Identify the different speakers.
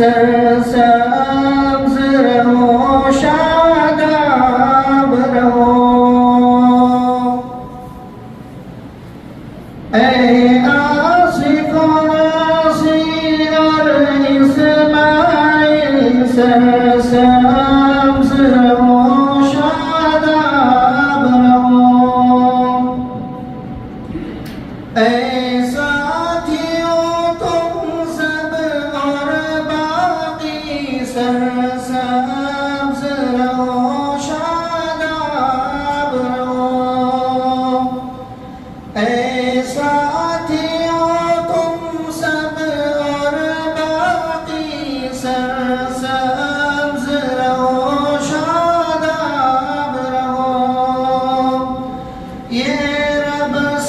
Speaker 1: सरसब्ज रहो शादाब रहो। ऐ आसिफों नासिर और इस्माइल सरसब्ज रहो शादाब रहो। ऐ साथियों तुम सब और बाकी सरसब्ज रहो शादाब रहो। ऐ